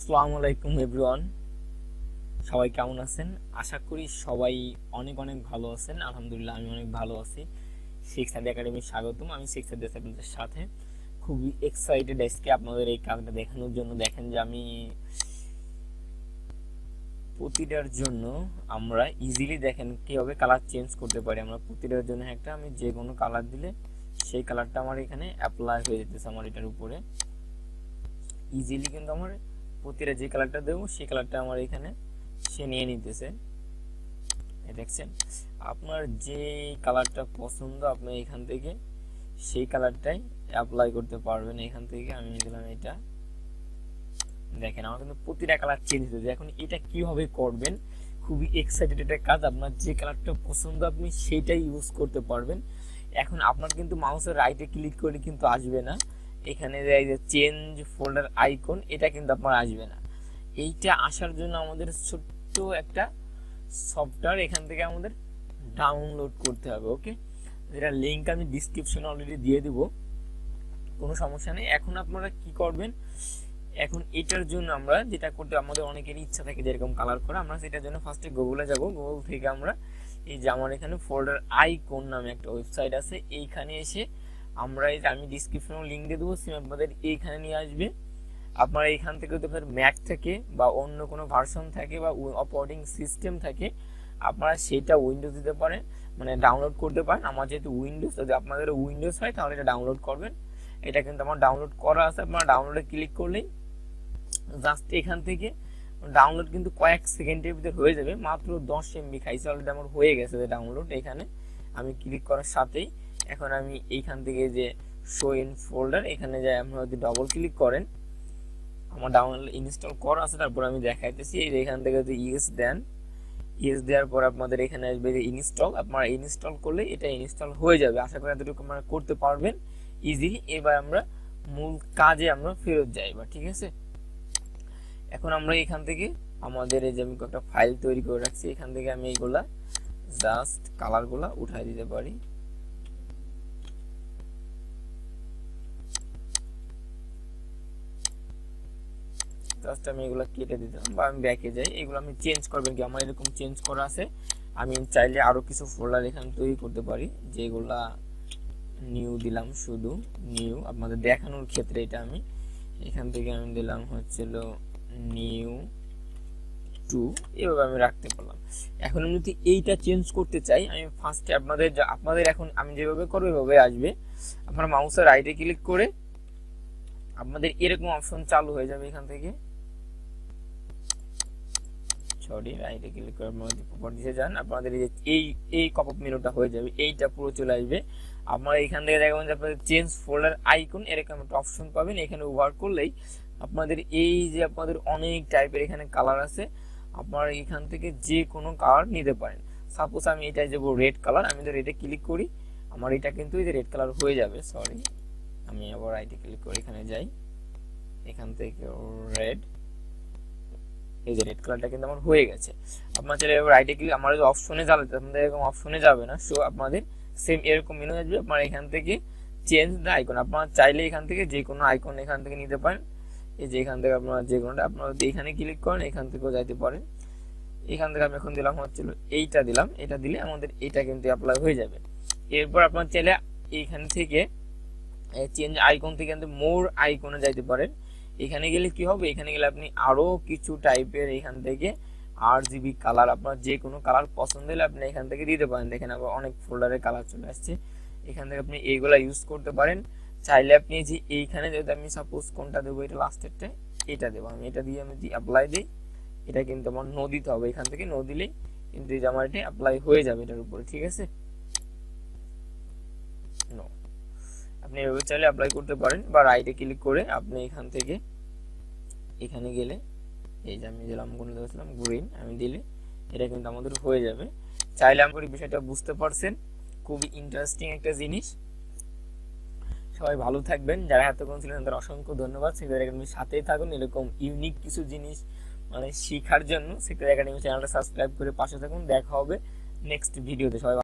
আসসালামু আলাইকুম এভরিওয়ান, সবাই কেমন আছেন? আশা করি সবাই অনেক অনেক ভালো আছেন। আলহামদুলিল্লাহ আমি অনেক ভালো আছি। শেখসাদি একাডেমি স্বাগতম। আমি শেখসাদি আছি আপনাদের সাথে। খুবই এক্সাইটেড আজকে আপনাদের এই কাজটা দেখানোর জন্য। দেখেন যে আমি প্রতিটার জন্য আমরা ইজিলি দেখেন কিভাবে কালার চেঞ্জ করতে পারি। আমরা প্রতিটার জন্য একটা আমি যে কোনো কালার দিলে সেই কালারটা আমার এখানে অ্যাপ্লাই হয়ে যেতেছে আমার এটার উপরে ইজিলি। কিন্তু আমার প্রতিটা যে কালারটা দেবো সেই কালারটা আমার এখানে সে নিয়ে নিতেছে। দেখছেন, আপনার যে কালারটা পছন্দ আপনি এখান থেকে সেই কালারটাই অ্যাপ্লাই করতে পারবেন। এখান থেকে আমি দিলাম এটা। দেখেন আমার কিন্তু প্রতিটা কালার চেঞ্জ হয়েছে। এখন এটা কিভাবে করবেন, খুবই এক্সাইটেড একটা কাজ। আপনার যে কালারটা পছন্দ আপনি সেইটাই ইউজ করতে পারবেন। এখন আপনার কিন্তু মাউসের রাইটে ক্লিক করে কিন্তু আসবে না, এখানে যে চেঞ্জ ফোল্ডার আইকন এটা কিন্তু আপনার আসবে না। এইটা আসার জন্য আমাদের ছোট্ট একটা সফটওয়্যার এখান থেকে আমাদের ডাউনলোড করতে হবে। ওকে, যেটা লিঙ্ক আমি ডিসক্রিপশনে অলরেডি দিয়ে দিব, কোনো সমস্যা নেই। এখন আপনারা কি করবেন, এখন এটার জন্য আমরা যেটা করতে আমাদের অনেকেরই ইচ্ছা থাকে যেরকম কালার করা, আমরা সেটার জন্য ফার্স্টে গুগলে যাব। গুগল থেকে আমরা এই যে আমার এখানে ফোল্ডার আইকন নামে একটা ওয়েবসাইট আছে, এইখানে এসে আমরা এই যে আমি ডিসক্রিপশনে লিঙ্ক দিয়ে দেবো, সিম আপনাদের এইখানে নিয়ে আসবে। আপনারা এখান থেকে যদি আপনাদের ম্যাক থাকে বা অন্য কোনো ভার্সন থাকে বা অপারেটিং সিস্টেম থাকে, আপনারা সেটা উইন্ডোজ দিতে পারেন, মানে ডাউনলোড করতে পারেন। আমার যেহেতু উইন্ডোজ, যদি আপনাদের উইন্ডোজ হয় তাহলে এটা ডাউনলোড করবেন। এটা কিন্তু আমার ডাউনলোড করা আছে। আপনারা ডাউনলোডে ক্লিক করলেই জাস্ট এখান থেকে ডাউনলোড কিন্তু কয়েক সেকেন্ডের ভিতর হয়ে যাবে। মাত্র 10 MB খাইছে, অলরেডি আমার হয়ে গেছে ডাউনলোড। এখানে আমি ক্লিক করার সাথেই এখন আমি এইখান থেকে যে শো ইন ফোল্ডার এখানে যাই, আপনারা যদি ডবল ক্লিক করেন আমার ডাউনলোড ইনস্টল করা আছে। তারপর আমি দেখাইতেছি এই যে এখান থেকে যদি ইয়েস দেন, ইয়েস দেওয়ার পর আপনাদের এখানে আসবে যে ইনস্টল। আপনারা ইনস্টল করলে এটা ইনস্টল হয়ে যাবে। আশা করি এতটুকু আপনারা করতে পারবেন ইজিলি। এবার আমরা মূল কাজে আমরা ফেরত যাই এবার, ঠিক আছে? এখন আমরা এখান থেকে আমাদের এই যে আমি একটা ফাইল তৈরি করে রাখছি, এখান থেকে আমি এইগুলা জাস্ট কালারগুলা উঠাই দিতে পারি। জাস্ট আমি এগুলো কেটে দিতাম বা আমি ব্যাকে যাই। এগুলো আমি চেঞ্জ করবেন কি, আমার এরকম চেঞ্জ করা আছে। আমি চাইলে আরো কিছু ফোল্ডার এখানে তৈরি করতে পারি, যেগুলা নিউ দিলাম, শুধু নিউ আপনাদের দেখানোর ক্ষেত্রে। এটা আমি এখান থেকে আমি দিলাম হচ্ছিল নিউ 2, এভাবে আমি রাখতে পারলাম। এখন আমি যদি এইটা চেঞ্জ করতে চাই, আমি ফার্স্টে আপনাদের এখন আমি যেভাবে করবো এভাবে আসবে। আপনারা মাউসের রাইটে ক্লিক করে আপনাদের এরকম অপশন চালু হয়ে যাবে। এখান থেকে রাইটে ক্লিক করে আপনাদের প্রপার্টিসে যান, আপনাদের এই পপ আপ মেনুটা হয়ে যাবে, এইটা পুরো চলে আসবে। আপনারা এখান থেকে দেখবেন যে আপনাদের চেঞ্জ ফোল্ডার আইকন এরকম একটা অপশন পাবেন। এখানে ওভার করলেই আপনাদের এই যে আপনাদের অনেক টাইপের এখানে কালার আছে, আপনারা এখান থেকে যে কোনো কালার নিতে পারেন। সাপোজ আমি এটা যাবো রেড কালার, আমি তো রেডে ক্লিক করি, আমার এটা কিন্তু এই যে রেড কালার হয়ে যাবে। সরি, আমি আবার রাইটে ক্লিক করে এখানে যাই, এখান থেকে রেড, এই যে রেড কালারটা কিন্তু আমার হয়ে গেছে। আপনার চাইলে এবার রাইটে ক্লিক, আমার যে অপশনে যাবে আপনাদের এরকম অপশনে যাবে না, সো আপনাদের সেম এরকম মেনু আসবে। আপনারা এখান থেকে চেঞ্জ দ্য আইকন, আপনারা চাইলে এখান থেকে যে কোনো আইকন এখান থেকে নিতে পারেন। এই যে এখান থেকে আপনারা যে কোনোটা আপনারা যদি এখানে ক্লিক করেন এখান থেকেও যাইতে পারেন। এখান থেকে আমি এখন দিলাম হচ্ছিল এইটা দিলাম, এটা দিলে আমাদের এটা কিন্তু অ্যাপ্লাই হয়ে যাবে। এরপর আপনার চাইলে এইখান থেকে চেঞ্জ আইকন থেকে মোর আইকনে যাইতে পারেন। এখানে গেলে কি হবে, এখানে গেলে আপনি আরো কিছু টাইপের এখান থেকে RGB কালার, আপনার যে কোনো কালার পছন্দ হলে আপনি এখান থেকে দিতে পারেন। দেখেন আবার অনেক ফোল্ডারের কালার চলে আসছে, এখান থেকে আপনি এইগুলা ইউজ করতে পারেন। চাইলে আপনি যে এইখানে যদি আমি সাপোজ কোনটা দেবো, এটা লাস্টেরটা এটা দেবো, আমি এটা দিয়ে আমি অ্যাপ্লাই দিই, এটা কিন্তু আমার নো দিতে হবে। এখান থেকে নো দিলেই কিন্তু এই যে আমার এটা অ্যাপ্লাই হয়ে যাবে এটার উপরে, ঠিক আছে? নো, আপনি এভাবে চাইলে অ্যাপ্লাই করতে পারেন। বা রাইটে ক্লিক করে আপনি এখান থেকে এখানে গেলে এই যে আমি দিলাম কোন দিয়েছিলাম গ্রিন, আমি দিলে এটা কিন্তু আমাদের হয়ে যাবে। চাইলে আমি বিষয়টা বুঝতে পারছেন, খুবই ইন্টারেস্টিং একটা জিনিস। সবাই ভালো থাকবেন, যারা এতক্ষণ ছিলেন তাদের অসংখ্য ধন্যবাদ। সেক্রেটারি একাডেমির সাথেই থাকুন, এরকম ইউনিক কিছু জিনিস মানে শেখার জন্য সেক্রেটারি একাডেমি চ্যানেলটা সাবস্ক্রাইব করে পাশে থাকুন। দেখা হবে নেক্সট ভিডিওতে। সবাই